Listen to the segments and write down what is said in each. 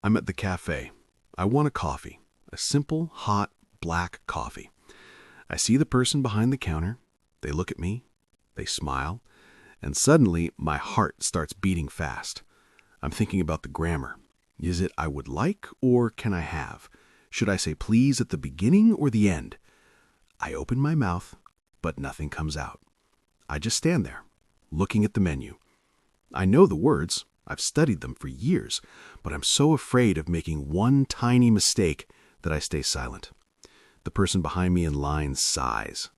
I'm at the cafe. I want a coffee. A simple, hot, black coffee. I see the person behind the counter. They look at me. They smile. And suddenly, my heart starts beating fast. I'm thinking about the grammar. Is it I would like or can I have? Should I say please at the beginning or the end? I open my mouth, but nothing comes out. I just stand there, looking at the menu. I know the words. I've studied them for years, but I'm so afraid of making one tiny mistake that I stay silent. The person behind me in line sighs.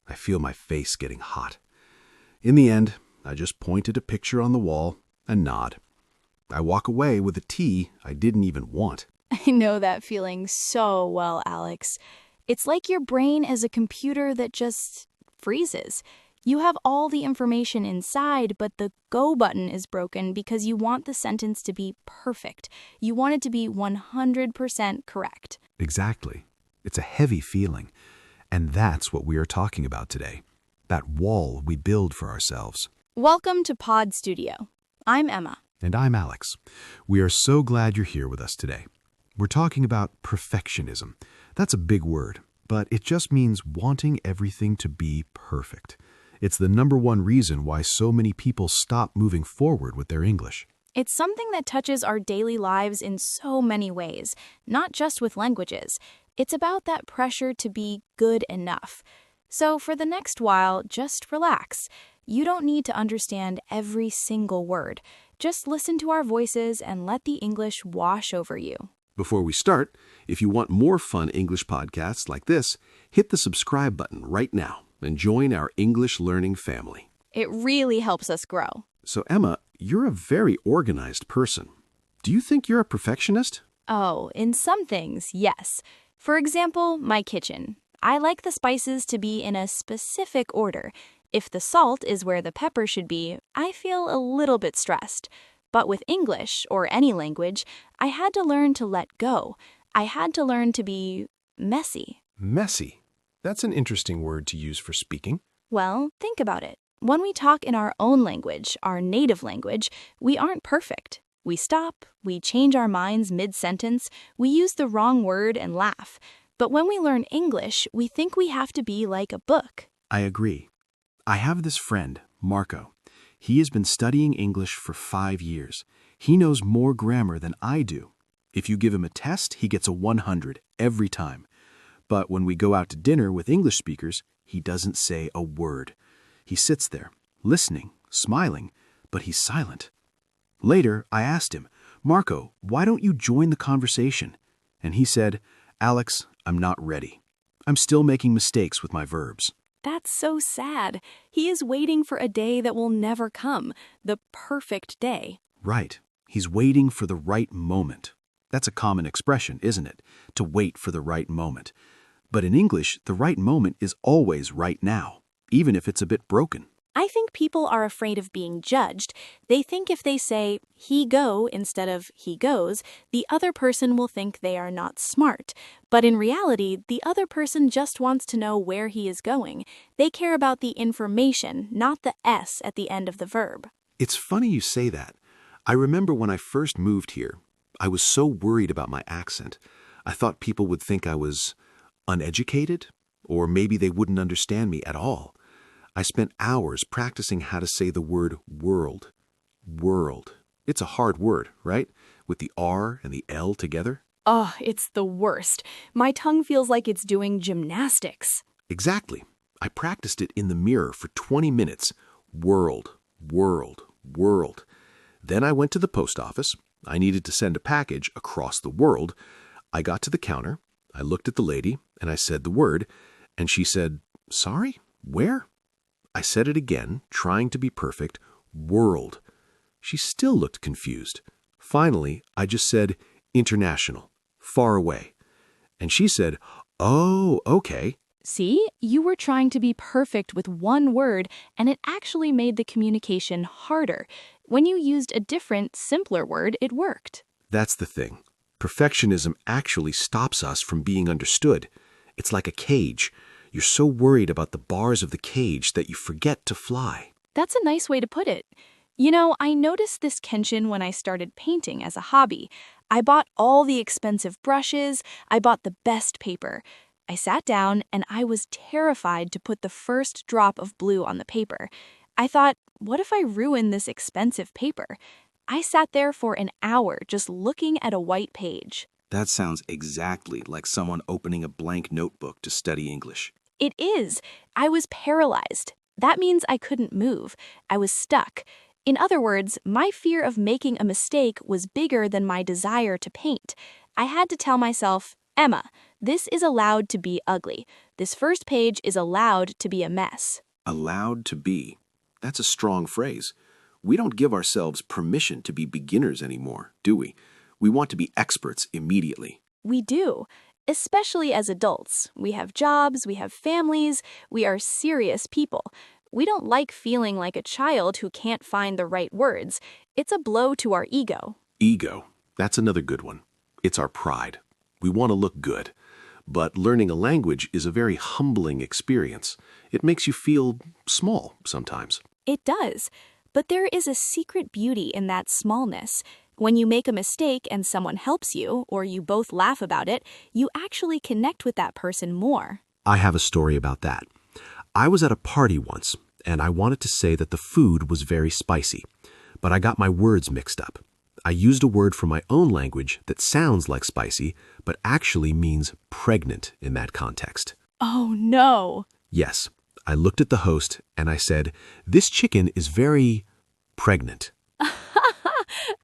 I feel my face getting hot. In the end, I just point at a picture on the wall and nod. I walk away with a tea I didn't even want. I know that feeling so well, Alex. It's like your brain is a computer that just freezes. You have all the information inside, but the go button is broken because you want the sentence to be perfect. You want it to be 100% correct. Exactly. It's a heavy feeling. And that's what we are talking about today. That wall we build for ourselves. Welcome to Pod Studio. I'm Emma. And I'm Alex. We are so glad you're here with us today. We're talking about perfectionism. That's a big word, but it just means wanting everything to be perfect. It's the number one reason why so many people stop moving forward with their English. It's something that touches our daily lives in so many ways, not just with languages. It's about that pressure to be good enough. So for the next while, just relax. You don't need to understand every single word. Just listen to our voices and let the English wash over you. Before we start, if you want more fun English podcasts like this, hit the subscribe button right now and join our English learning family. It really helps us grow. So, Emma, you're a very organized person. Do you think you're a perfectionist? Oh, in some things, yes. For example, my kitchen. I like the spices to be in a specific order. If the salt is where the pepper should be, I feel a little bit stressed. But with English, or any language, I had to learn to let go. I had to learn to be messy. Messy. That's an interesting word to use for speaking. Well, think about it. When we talk in our own language, our native language, we aren't perfect. We stop, we change our minds mid-sentence, we use the wrong word and laugh. But when we learn English, we think we have to be like a book. I agree. I have this friend, Marco. He has been studying English for 5 years. He knows more grammar than I do. If you give him a test, he gets a 100 every time. But when we go out to dinner with English speakers, he doesn't say a word. He sits there, listening, smiling, but he's silent. Later, I asked him, Marco, why don't you join the conversation? And he said, Alex, I'm not ready. I'm still making mistakes with my verbs. That's so sad. He is waiting for a day that will never come, the perfect day. Right. He's waiting for the right moment. That's a common expression, isn't it? To wait for the right moment. But in English, the right moment is always right now, even if it's a bit broken. I think people are afraid of being judged. They think if they say, he go, instead of he goes, the other person will think they are not smart. But in reality, the other person just wants to know where he is going. They care about the information, not the S at the end of the verb. It's funny you say that. I remember when I first moved here, I was so worried about my accent. I thought people would think I was uneducated, or maybe they wouldn't understand me at all. I spent hours practicing how to say the word world. World. It's a hard word, right? With the R and the L together. Oh, it's the worst. My tongue feels like it's doing gymnastics. Exactly. I practiced it in the mirror for 20 minutes. World, world, world. Then I went to the post office. I needed to send a package across the world. I got to the counter. I looked at the lady and I said the word, and she said, "Sorry, where?" I said it again, trying to be perfect, world. She still looked confused. Finally, I just said, international, far away. And she said, "Oh, okay." See, you were trying to be perfect with one word, and it actually made the communication harder. When you used a different, simpler word, it worked. That's the thing. Perfectionism actually stops us from being understood. It's like a cage. You're so worried about the bars of the cage that you forget to fly. That's a nice way to put it. You know, I noticed this tension when I started painting as a hobby. I bought all the expensive brushes, I bought the best paper. I sat down and I was terrified to put the first drop of blue on the paper. I thought, what if I ruin this expensive paper? I sat there for an hour just looking at a white page. That sounds exactly like someone opening a blank notebook to study English. It is. I was paralyzed. That means I couldn't move. I was stuck. In other words, my fear of making a mistake was bigger than my desire to paint. I had to tell myself, Emma, this is allowed to be ugly. This first page is allowed to be a mess. Allowed to be. That's a strong phrase. We don't give ourselves permission to be beginners anymore, do we? We want to be experts immediately. We do. Especially as adults. We have jobs, we have families, we are serious people. We don't like feeling like a child who can't find the right words. It's a blow to our ego. Ego. That's another good one. It's our pride. We want to look good. But learning a language is a very humbling experience. It makes you feel small sometimes. It does. But there is a secret beauty in that smallness. When you make a mistake and someone helps you, or you both laugh about it, you actually connect with that person more. I have a story about that. I was at a party once, and I wanted to say that the food was very spicy, but I got my words mixed up. I used a word from my own language that sounds like spicy, but actually means pregnant in that context. Oh no! Yes, I looked at the host and I said, "This chicken is very pregnant."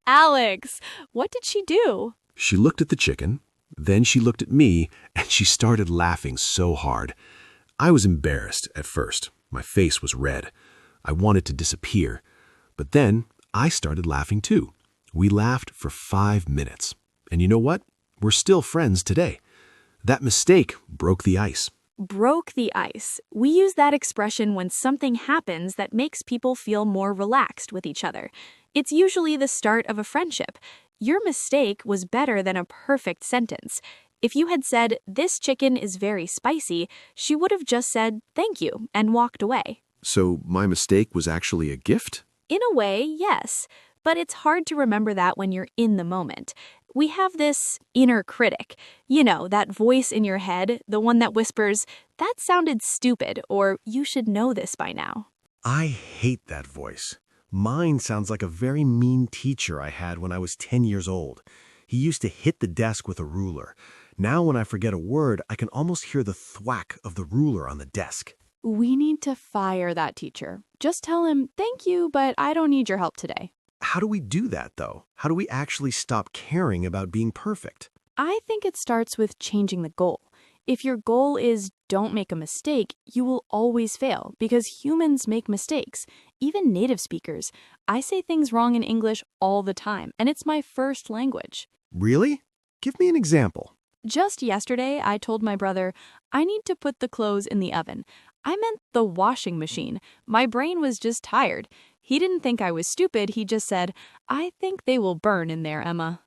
Alex, what did she do? She looked at the chicken, then she looked at me, and she started laughing so hard. I was embarrassed at first. My face was red. I wanted to disappear. But then I started laughing too. We laughed for 5 minutes. And you know what? We're still friends today. That mistake broke the ice. Broke the ice. We use that expression when something happens that makes people feel more relaxed with each other. It's usually the start of a friendship. Your mistake was better than a perfect sentence. If you had said, "This chicken is very spicy," she would have just said, "Thank you," and walked away. So my mistake was actually a gift? In a way, yes. But it's hard to remember that when you're in the moment. We have this inner critic. You know, that voice in your head, the one that whispers, "That sounded stupid," or "You should know this by now." I hate that voice. Mine sounds like a very mean teacher I had when I was 10 years old. He used to hit the desk with a ruler. Now when I forget a word, I can almost hear the thwack of the ruler on the desk. We need to fire that teacher. Just tell him, "Thank you, but I don't need your help today." How do we do that, though? How do we actually stop caring about being perfect? I think it starts with changing the goal. If your goal is don't make a mistake, you will always fail because humans make mistakes. Even native speakers. I say things wrong in English all the time, and it's my first language. Really? Give me an example. Just yesterday, I told my brother, "I need to put the clothes in the oven." I meant the washing machine. My brain was just tired. He didn't think I was stupid. He just said, "I think they will burn in there, Emma."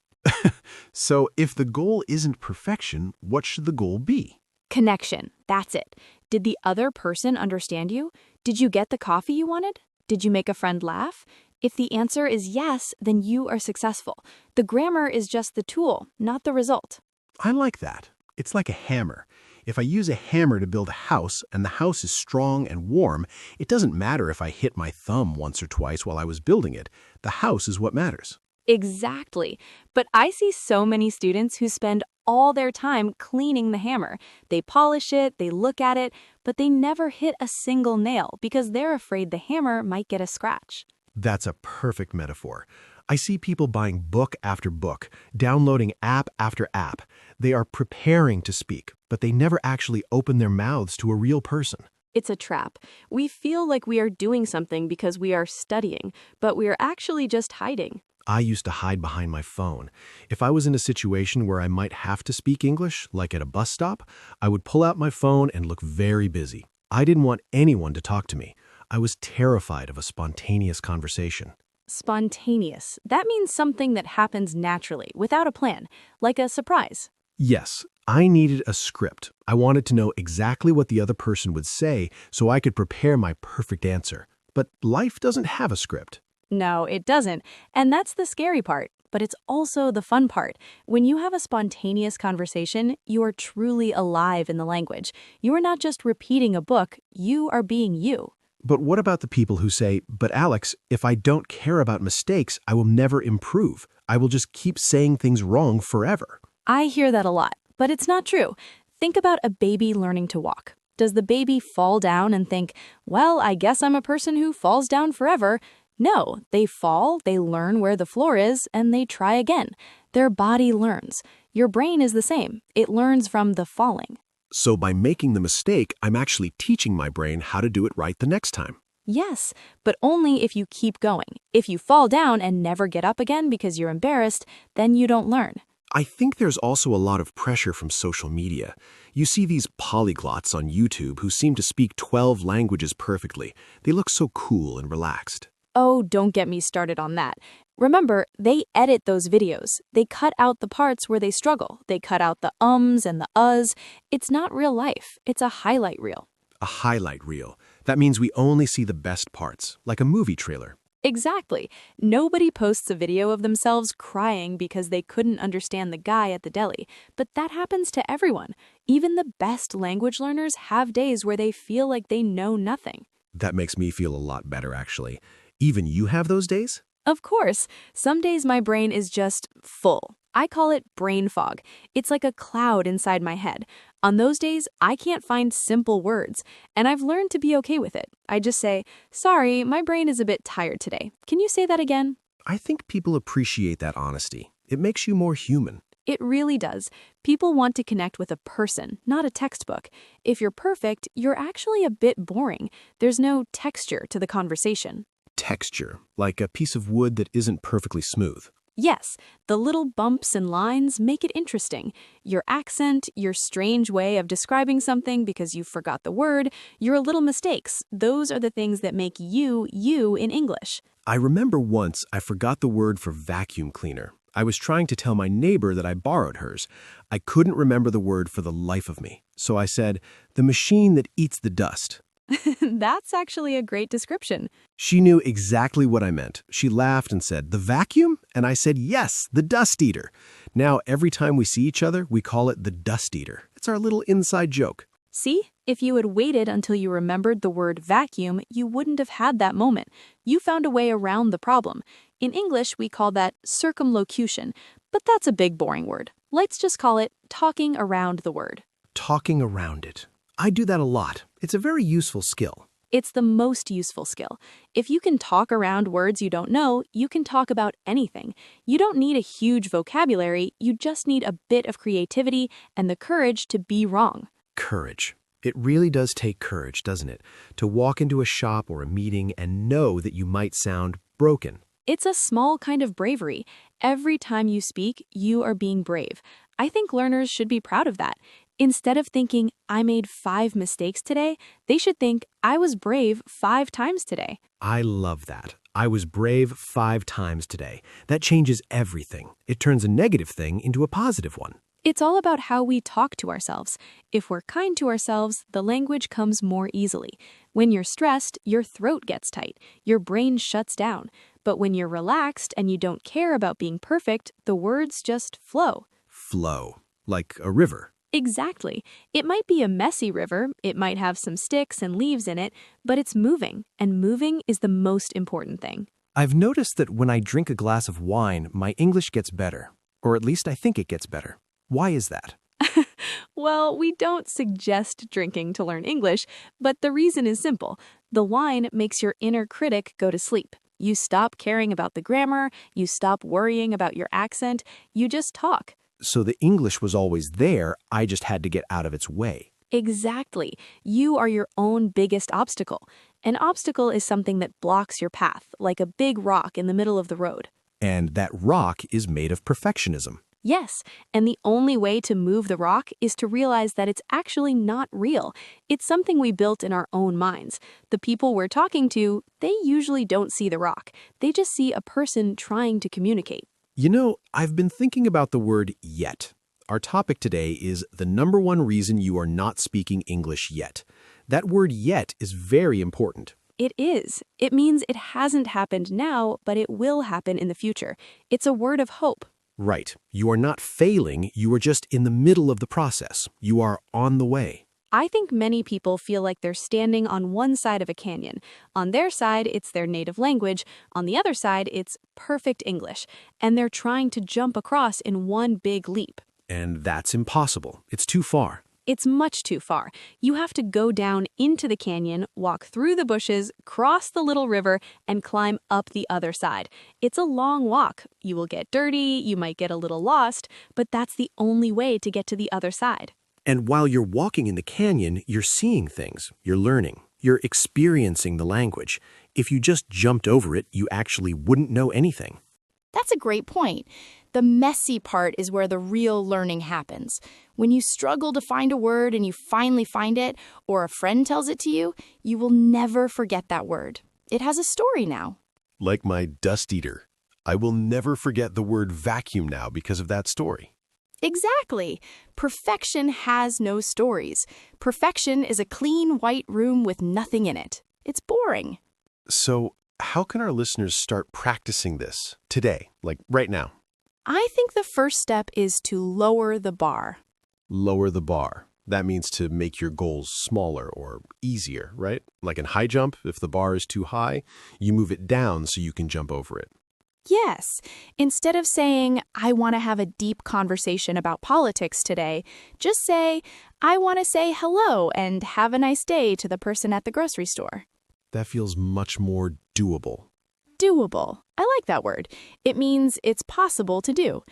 So if the goal isn't perfection, what should the goal be? Connection. That's it. Did the other person understand you? Did you get the coffee you wanted? Did you make a friend laugh? If the answer is yes, then you are successful. The grammar is just the tool, not the result. I like that. It's like a hammer. If I use a hammer to build a house and the house is strong and warm, it doesn't matter if I hit my thumb once or twice while I was building it. The house is what matters. Exactly. But I see so many students who spend all their time cleaning the hammer. They polish it, they look at it, but they never hit a single nail because they're afraid the hammer might get a scratch. That's a perfect metaphor. I see people buying book after book, downloading app after app. They are preparing to speak, but they never actually open their mouths to a real person. It's a trap. We feel like we are doing something because we are studying, but we are actually just hiding. I used to hide behind my phone. If I was in a situation where I might have to speak English, like at a bus stop, I would pull out my phone and look very busy. I didn't want anyone to talk to me. I was terrified of a spontaneous conversation. Spontaneous. That means something that happens naturally, without a plan, like a surprise. Yes, I needed a script. I wanted to know exactly what the other person would say so I could prepare my perfect answer. But life doesn't have a script. No, it doesn't. And that's the scary part. but it's also the fun part. When you have a spontaneous conversation, you are truly alive in the language. You are not just repeating a book, you are being you. But what about the people who say, but Alex, if I don't care about mistakes, I will never improve. I will just keep saying things wrong forever. I hear that a lot, but it's not true. Think about a baby learning to walk. Does the baby fall down and think, well, I guess I'm a person who falls down forever? No, they fall, they learn where the floor is, and they try again. Their body learns. Your brain is the same. It learns from the falling. So by making the mistake, I'm actually teaching my brain how to do it right the next time. Yes, but only if you keep going. If you fall down and never get up again because you're embarrassed, then you don't learn. I think there's also a lot of pressure from social media. You see these polyglots on YouTube who seem to speak 12 languages perfectly. They look so cool and relaxed. Oh, don't get me started on that. Remember, they edit those videos. They cut out the parts where they struggle. They cut out the ums and the uhs. It's not real life. It's a highlight reel. A highlight reel. That means we only see the best parts, like a movie trailer. Exactly. Nobody posts a video of themselves crying because they couldn't understand the guy at the deli. But that happens to everyone. Even the best language learners have days where they feel like they know nothing. That makes me feel a lot better, actually. Even you have those days? Of course, some days my brain is just full. I call it brain fog. It's like a cloud inside my head. On those days, I can't find simple words, and I've learned to be okay with it. I just say, sorry, my brain is a bit tired today. Can you say that again? I think people appreciate that honesty. It makes you more human. It really does. People want to connect with a person, not a textbook. If you're perfect, you're actually a bit boring. There's no texture to the conversation. Texture, like a piece of wood that isn't perfectly smooth. Yes, the little bumps and lines make it interesting. Your accent, your strange way of describing something because you forgot the word, your little mistakes, those are the things that make you, you in English. I remember once I forgot the word for vacuum cleaner. I was trying to tell my neighbor that I borrowed hers. I couldn't remember the word for the life of me. So I said, the machine that eats the dust. That's actually a great description. She knew exactly what I meant. She laughed and said, the vacuum? And I said, yes, the dust eater. Now, every time we see each other, we call it the dust eater. It's our little inside joke. See, if you had waited until you remembered the word vacuum, you wouldn't have had that moment. You found a way around the problem. In English, we call that circumlocution, but that's a big boring word. Let's just call it talking around the word. Talking around it. I do that a lot. It's a very useful skill. It's the most useful skill. If you can talk around words you don't know, you can talk about anything. You don't need a huge vocabulary, you just need a bit of creativity and the courage to be wrong. Courage. It really does take courage, doesn't it? To walk into a shop or a meeting and know that you might sound broken. It's a small kind of bravery. Every time you speak, you are being brave. I think learners should be proud of that. Instead of thinking, I made 5 mistakes today, they should think, I was brave 5 times today. I love that. I was brave 5 times today. That changes everything. It turns a negative thing into a positive one. It's all about how we talk to ourselves. If we're kind to ourselves, the language comes more easily. When you're stressed, your throat gets tight, your brain shuts down. But when you're relaxed and you don't care about being perfect, the words just flow. Flow. Like a river. Exactly. It might be a messy river, it might have some sticks and leaves in it, but it's moving, and moving is the most important thing. I've noticed that when I drink a glass of wine, my English gets better. Or at least I think it gets better. Why is that? Well, we don't suggest drinking to learn English, but the reason is simple. The wine makes your inner critic go to sleep. You stop caring about the grammar, you stop worrying about your accent, you just talk. So the English was always there, I just had to get out of its way. Exactly. You are your own biggest obstacle. An obstacle is something that blocks your path, like a big rock in the middle of the road. And that rock is made of perfectionism. Yes, and the only way to move the rock is to realize that it's actually not real. It's something we built in our own minds. The people we're talking to, they usually don't see the rock. They just see a person trying to communicate. You know, I've been thinking about the word yet. Our topic today is the number one reason you are not speaking English yet. That word yet is very important. It is. It means it hasn't happened now, but it will happen in the future. It's a word of hope. Right. You are not failing, you are just in the middle of the process. You are on the way. I think many people feel like they're standing on one side of a canyon. On their side, it's their native language. On the other side, it's perfect English. And they're trying to jump across in one big leap. And that's impossible. It's too far. It's much too far. You have to go down into the canyon, walk through the bushes, cross the little river, and climb up the other side. It's a long walk. You will get dirty, you might get a little lost, but that's the only way to get to the other side. And while you're walking in the canyon, you're seeing things, you're learning, you're experiencing the language. If you just jumped over it, you actually wouldn't know anything. That's a great point. The messy part is where the real learning happens. When you struggle to find a word and you finally find it, or a friend tells it to you, you will never forget that word. It has a story now. Like my dust eater. I will never forget the word vacuum now because of that story. Exactly. Perfection has no stories. Perfection is a clean white room with nothing in it. It's boring. So, how can our listeners start practicing this today, like right now? I think the first step is to lower the bar. Lower the bar. That means to make your goals smaller or easier, right? Like in high jump, if the bar is too high, you move it down so you can jump over it. Yes. Instead of saying, I want to have a deep conversation about politics today, just say, I want to say hello and have a nice day to the person at the grocery store. That feels much more doable. Doable. I like that word. It means it's possible to do.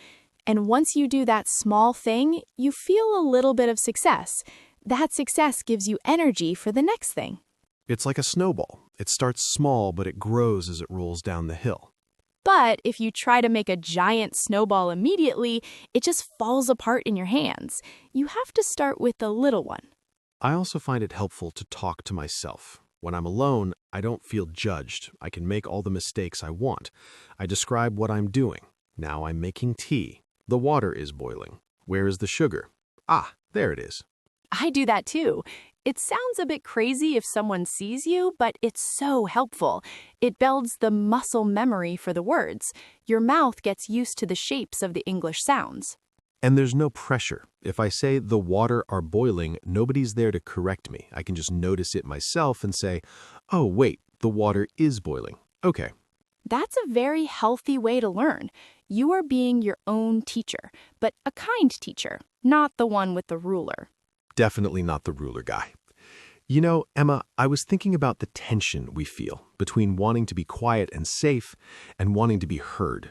And once you do that small thing, you feel a little bit of success. That success gives you energy for the next thing. It's like a snowball. It starts small, but it grows as it rolls down the hill. But if you try to make a giant snowball immediately, it just falls apart in your hands. You have to start with the little one. I also find it helpful to talk to myself. When I'm alone, I don't feel judged. I can make all the mistakes I want. I describe what I'm doing. Now I'm making tea. The water is boiling. Where is the sugar? Ah, there it is. I do that too. It sounds a bit crazy if someone sees you, but it's so helpful. It builds the muscle memory for the words. Your mouth gets used to the shapes of the English sounds. And there's no pressure. If I say the water are boiling, nobody's there to correct me. I can just notice it myself and say, oh, wait, the water is boiling. Okay. That's a very healthy way to learn. You are being your own teacher, but a kind teacher, not the one with the ruler. Definitely not the ruler guy. You know, Emma, I was thinking about the tension we feel between wanting to be quiet and safe and wanting to be heard.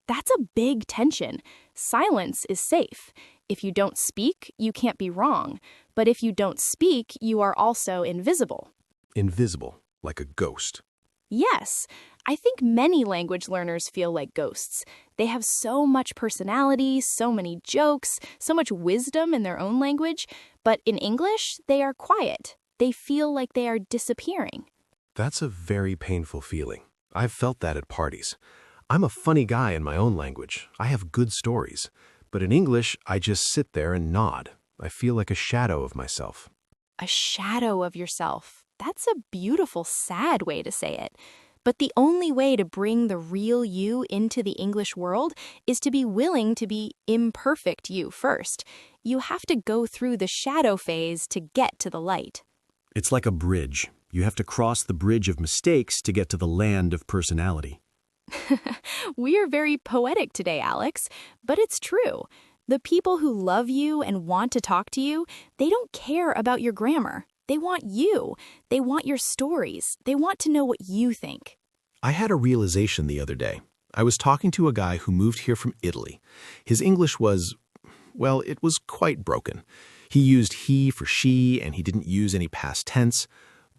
That's a big tension. Silence is safe. If you don't speak, you can't be wrong. But if you don't speak, you are also invisible. Invisible, like a ghost. Yes, I think many language learners feel like ghosts. They have so much personality, so many jokes, so much wisdom in their own language, but in English, they are quiet. They feel like they are disappearing. That's a very painful feeling. I've felt that at parties. I'm a funny guy in my own language. I have good stories. But in English, I just sit there and nod. I feel like a shadow of myself. A shadow of yourself. That's a beautiful, sad way to say it. But the only way to bring the real you into the English world is to be willing to be imperfect you first. You have to go through the shadow phase to get to the light. It's like a bridge. You have to cross the bridge of mistakes to get to the land of personality. We are very poetic today, Alex, but it's true. The people who love you and want to talk to you, they don't care about your grammar. They want you. They want your stories. They want to know what you think. I had a realization the other day. I was talking to a guy who moved here from Italy. His English was, well, it was quite broken. He used he for she, and he didn't use any past tense.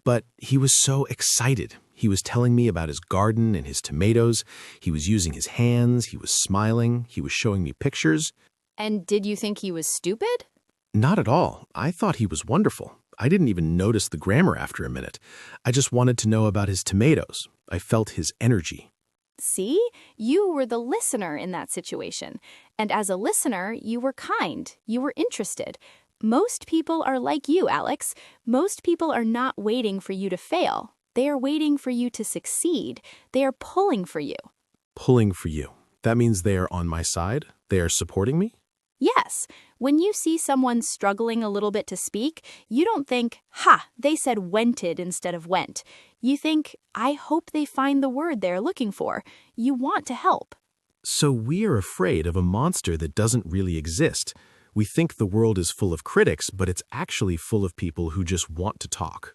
But he was so excited. He was telling me about his garden and his tomatoes. He was using his hands. He was smiling. He was showing me pictures. And did you think he was stupid? Not at all. I thought he was wonderful. I didn't even notice the grammar after a minute. I just wanted to know about his tomatoes. I felt his energy. See, you were the listener in that situation. And as a listener, you were kind. You were interested. Most people are like you, Alex. Most people are not waiting for you to fail. They are waiting for you to succeed. They are pulling for you. Pulling for you. That means they are on my side? They are supporting me? Yes, when you see someone struggling a little bit to speak, you don't think, ha, they said wented instead of went. You think, I hope they find the word they're looking for. You want to help. So we are afraid of a monster that doesn't really exist. We think the world is full of critics, but it's actually full of people who just want to talk.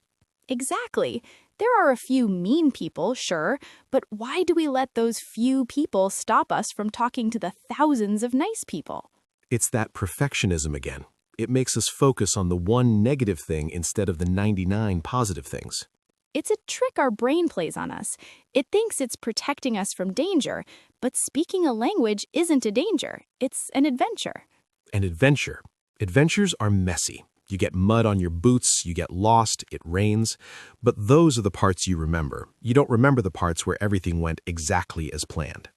Exactly. There are a few mean people, sure, but why do we let those few people stop us from talking to the thousands of nice people? It's that perfectionism again. It makes us focus on the one negative thing instead of the 99 positive things. It's a trick our brain plays on us. It thinks it's protecting us from danger, but speaking a language isn't a danger. It's an adventure. An adventure. Adventures are messy. You get mud on your boots, you get lost, it rains. But those are the parts you remember. You don't remember the parts where everything went exactly as planned.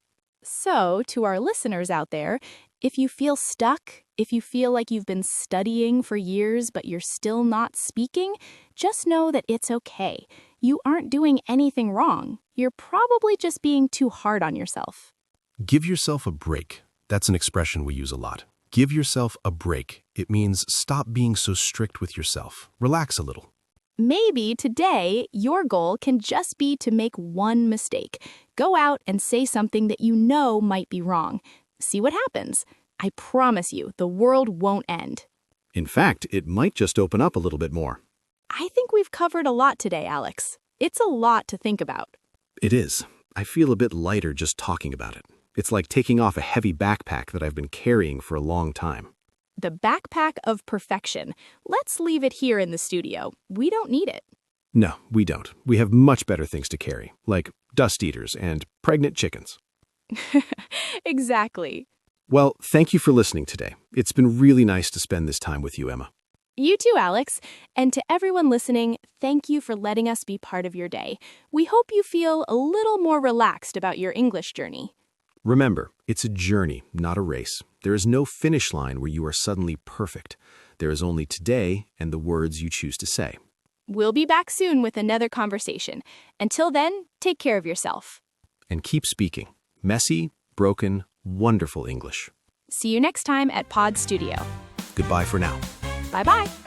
So, to our listeners out there, if you feel stuck, if you feel like you've been studying for years but you're still not speaking, just know that it's okay. You aren't doing anything wrong. You're probably just being too hard on yourself. Give yourself a break. That's an expression we use a lot. Give yourself a break. It means stop being so strict with yourself. Relax a little. Maybe today, your goal can just be to make one mistake. Go out and say something that you know might be wrong. See what happens. I promise you, the world won't end. In fact, it might just open up a little bit more. I think we've covered a lot today, Alex. It's a lot to think about. It is. I feel a bit lighter just talking about it. It's like taking off a heavy backpack that I've been carrying for a long time. The backpack of perfection. Let's leave it here in the studio. We don't need it. No, we don't. We have much better things to carry, like dust eaters and pregnant chickens. Exactly. Well, thank you for listening today. It's been really nice to spend this time with you, Emma. You too, Alex. And to everyone listening, thank you for letting us be part of your day. We hope you feel a little more relaxed about your English journey. Remember, it's a journey, not a race. There is no finish line where you are suddenly perfect. There is only today and the words you choose to say. We'll be back soon with another conversation. Until then, take care of yourself. And keep speaking. Messy, broken, wonderful English. See you next time at Pod Studio. Goodbye for now. Bye-bye.